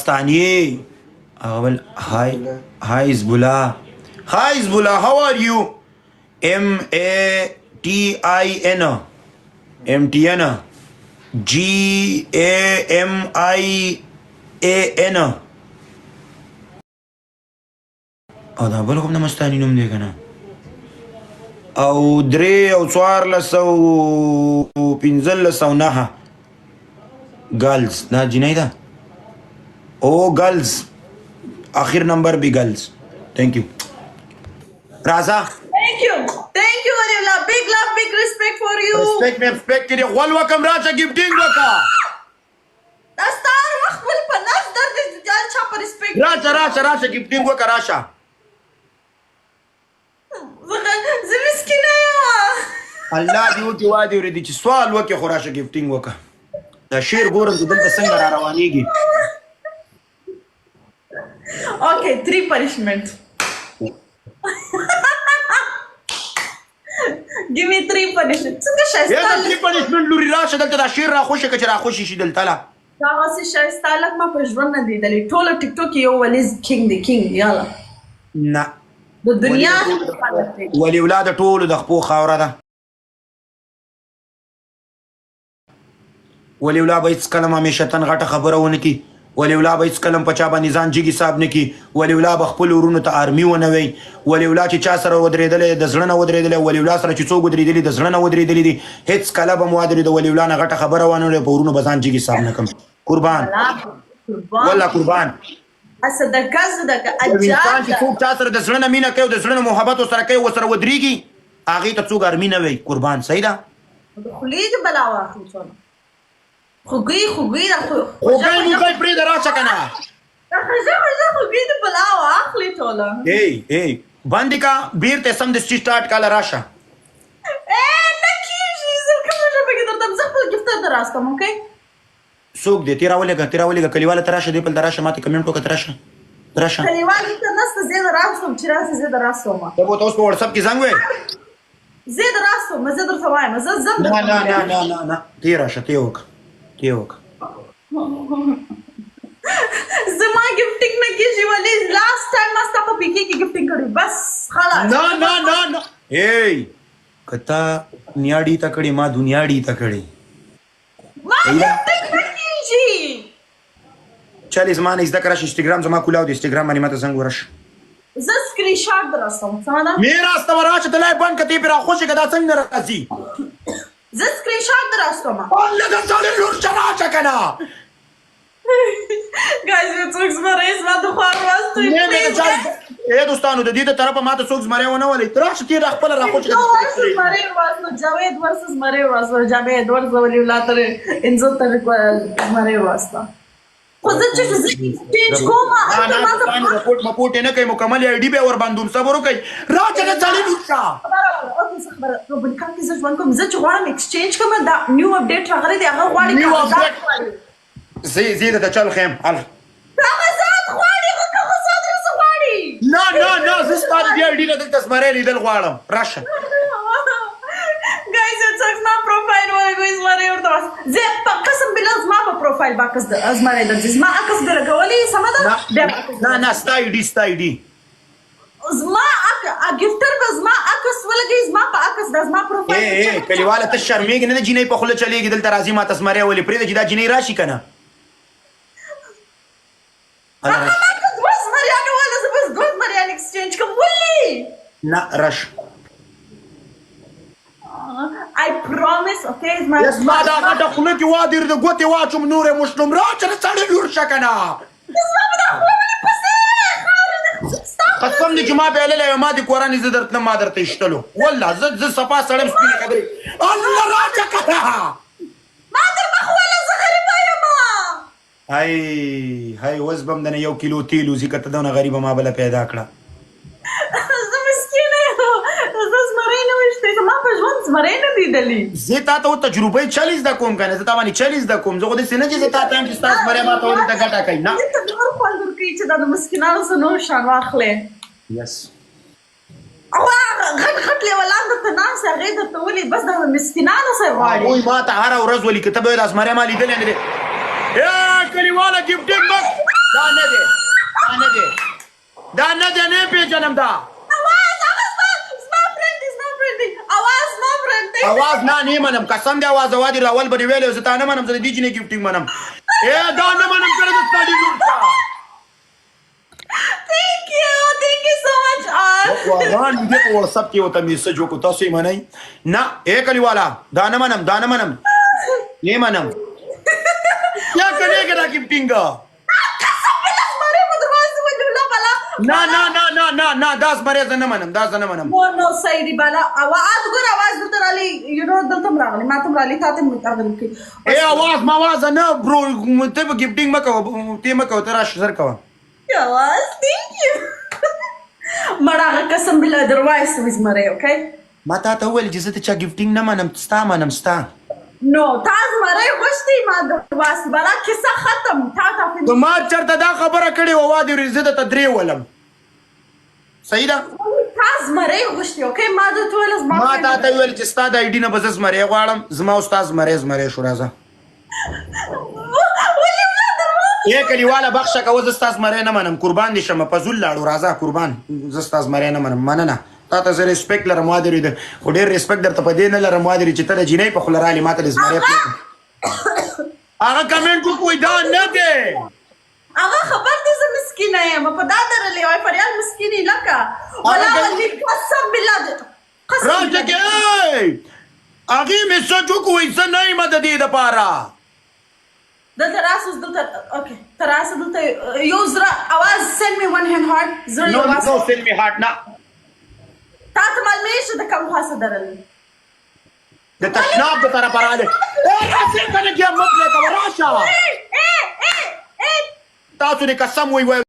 Mastani. Hi Hizbullah. Hi Hizbullah, how are you? MATIN. MTN. GAMIAN. او دا بل کوم د مستانی نوم دی کنه او درې او څوار لسو پنځه لسو نه گرلز دا جنۍ ده او گرلز آخر نمبر بھی گرلز تھینک یو رازا Thank you, Waliullah. Big love, big respect for you. respect کړي غول وکم راشه گفټینګ وکا دا ستار وخت ول په ناس درد جال چا پر respect راشه گفټینګ وکا راشه زه مسکینه یم الله دې وکي وادي ورې دي چې سوال وکي خو راشه گفټینګ وکا دا شیر ګورم چې دلته څنګه را روانېږي Okay, 3 punishment. Give me 3 punishment. څنګه شایسته یا 3 punishment لوري راشه دلته دا شیر را خوشي کچ را خوشي شي دلته لا دا واسه شایسته لک ما په ژوند نه دی دلی ټول ټیک ټاک یو ولیز کینګ دی کینګ یالا نه د دنیا ولی اولاد ټول د خپل خاوره ده ولی اولاد به هیڅ کلمه همیشه تن غټه خبره ونه کی ولی اولاد به هیڅ کلم په چا باندې ځان جګي صاحب نه کی ولی اولاد به خپل ورونو ته آرمي ونه وي ولی اولاد چې چا سره ودرېدل د زړه نه ودرېدل ولی اولاد سره چې څوک ودرېدل د زړه نه ودرېدل دي هیڅ کله به مو د ولی اولاد نه غټه خبره ونه په ورونو به ځان جګي صاحب نه کوم قربان والله قربان صدقه انسان چې څوک چا سره د زړه نه مینه کوي د زړه نه محبت سره کوي وسره ودرېږي هغې ته څوک آرمي نه وي قربان صحیح ده خولې دې بلا واخلي ټوله خوږی خوږی موږی پرېږده راشه که نه خوږی دې بلا واخلي ټوله بندې که بېرته سمدستي سټارټ کاله راشه نه کېږي زه کومه ژبه کې درته زه خپل ګفټر ته راستم اوکې څوک دی تیرا ولېږه کلیواله ته راشه دی پل ته راشه ماته کمنټ وکړه ته راشه کلیوال ته نسته زه د راستم چې راسې زه د راستم ته به ورته اوس په وټساپ کې زنګ وې زه د راستم زه درته وایم زه ځم نه ته یې راشه ته یې وکړه زما ګفټینګ نه کېږي ولې لاست ټایم ما ستا په پیکې کې ګفټینګ کړی بس خلاص نه که تا نیاړي ته کړې ما دنیاړي ته کړې ما ګفټینګ نه کېږي چل زما نه زده کړه انستګرام زما کولاو دی انستګرام باندې ماته زنګ ورش زه سکرین شاټ درستم سمه ده مې راستم راشه ته لای بند کتې پر خوشي کدا څنګه راځي زه سکرین شاټ درستم الله د ټول لور چراچ کنه ګایز یو څوک زمره زما د خوار واسطه نه مې چل دوستانو د دې طرفه ماته څوک زمره ونه ولې تراشه کې خپل را خوشي کدا زمره واسطه جاوید ورسز زمره واسطه جاوید ورسز ولی ولات انزو ته زمره واسطه خو زه چې زه چینج کوم رپورټ نه کوي مکمل آی ډي به ور باندې صبر وکړي راځه نه ځالې نوښه خبره روبن کان کې زه ژوند کوم زه چې غواړم ایکسچینج کوم دا نیو اپډیټ راغلی دی هغه غواړي زه د چل خیم هغه ذات غواړي هغه ذات رس غواړي نه زه ستاسو دی آی ډي نه دلته زمره لیدل غواړم راشه guys it's like my profile wala guys mare ورته زه په قسم بالله زما په پروفایل باکس ازمره د زما اکس درګولې سمدا نه ستا ډي زما ګفټر به زما اکس ولګي زما په اکس د زما پروفایل کلیواله ته شرمېږي نه جنې په خوله چلېږي دلته راځي ما تاسمره ولې پرې چې دا جنې راشي کنه دوه زمریان ولا زه بس دوه زمریان ایکسچینج کوم ولې نه رش I promise, okay, is my... Yes, mada, gata khule ki wadir de gote wachum nure muslim racha ne sade nur shakana. Yes, mada khule mene pase. قسم دې چې ما بیللی یم ما دې کورانې زه درته ما درته ایشتلو والله زه صفا سړم سپینې خبرې الله راجه کړه ما درته خو ویله زه غریبه یم هی اوس به م دنه 1 کیلو تیل وځي که ته دونه غریبه ما بله پیدا کړه زه مسکینه یم زه زمری نه ویشتی زما په ژوند زمری نه لیدلي زه تا ته تجربه یې چل زده کوم که نه زه تا باندې چل زده کوم زه خو داسې نه چې زه تا ته یم چې ستا زمری ما ته ولې ته ګټه کوي نه ته نور خوند ورکوي چې دا د مسکینانو څه نور شان واخلې یس غټ لیولان درته ناست هغې درته ولي بس د مسکینانو څه غواړي هغوی ما ته هره ورځ ولي که ته به یې دا زمری ما لیدلی نه دی کلیواله ګفټینګ بس دا نه دی نه پیژنم دا اواز نه نه منم قسم دی اواز وادي راول به ویلې زه تا نه منم زه د دې جنې ګفټینګ منم دا نه منم کړه د سټډي لور Thank you so much وان دې په واتساپ کې وته میسج وکړو تاسو یې منئ نه کلیوالا دا نه منم نه منم یا کړي دا ګفټینګ نه دا زمره زه نه منم No صحیح بالا आवाज ګور आवाज دلته رالی یو نو دلته راغلی ما ته رالی تاسو متعادل کی आवाज نه برو ته ګفټینګ مکو ته راش سر کوه आवाज thank you مړه قسم بالله otherwise with مره okay ما ته ویل چې زه ته چا ګفټینګ نه منم ستا نو تاسو مره غوښتي ما واس بالا کیسه ختم ته ما چرته دا خبره کړې و وادي رزه ته درې ولم صحیح ده تاسو مره غوښتي okay ما د ټول ما ته ویل چې ستا د آی ډی نه بزس مره غواړم زما استاد مره شو راځه کلیواله بخښه کوه زه ستاسو مری نه منم قربان دې شم په زول لاړو راځه قربان زه ستاسو مری نه منم مننه تا ته زه ریسپیکټ لرم وادرې ده خو ډېر ریسپیکټ درته په دې نه لرم وادرې چې ته د جینۍ په خوله رالې ما ته د زمری هغه کمنټ وکړئ دا نه دی هغه خبر دې زه مسکینه یم په دا درلې وای فریال مسکینی لکه ولا ولي قسم بالله راځه کې هغې میسج وکړئ زه نه یم د دې دپاره دلته راسوس دلته اوکې تراسه دلته یو زړه اواز send me one hand heart زړه یو no send me heart نه تا ته معلومه شي د کوم خاصه درلې د تشناب د طرفه راغلی تاسې کنه کې مطلق راشه تاسو دې قسم وایي